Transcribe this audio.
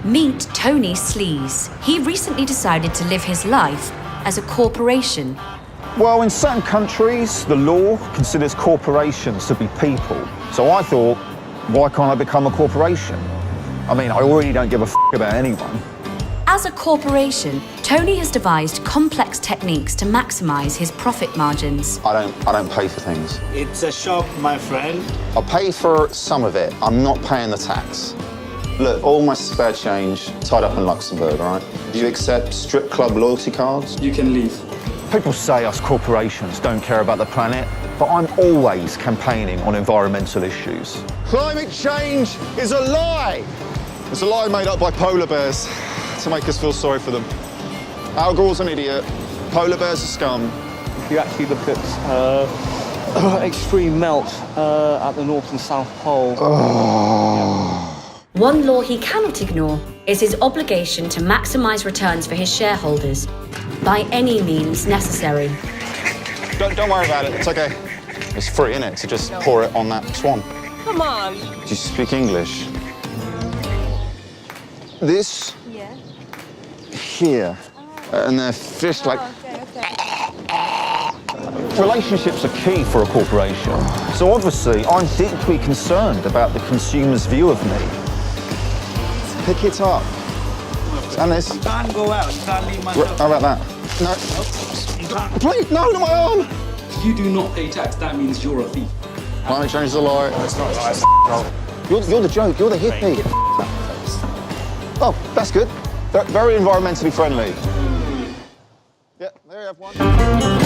Meet Tony Sleaze. He recently decided to live his life as a corporation. Well, in certain countries, the law considers corporations to be people. So I thought, why can't I become a corporation? I mean, I already don't give a f*** about anyone. As a corporation, Tony has devised complex techniques to maximize his profit margins. I don't pay for things. It's a shop, my friend. I'll pay for some of it. I'm not paying the tax. Look, all my spare change tied up in Luxembourg, all right? Do you accept strip club loyalty cards? You can leave. People say us corporations don't care about the planet, but I'm always campaigning on environmental issues. Climate change is a lie! It's a lie made up by polar bears to make us feel sorry for them. Al Gore's an idiot. Polar bears are scum. If you actually look at extreme melt at the North and South Pole. One law he cannot ignore is his obligation to maximize returns for his shareholders by any means necessary. Don't worry about it, it's okay. It's free, innit, to just pour it on that swan. Come on. Do you speak English? This here, and they're fish like... Relationships are key for a corporation. So obviously, I'm deeply concerned about the consumer's view of me. Pick it up. And this. You can't go out. You can't leave my shop. How about that? No. You can't. Please, no, not my arm! If you do not pay tax, that means you're a thief. Climate change is a lie. It's not nice. You're the joke, you're the hippie. Oh, that's good. Very environmentally friendly. Yeah, there you have one.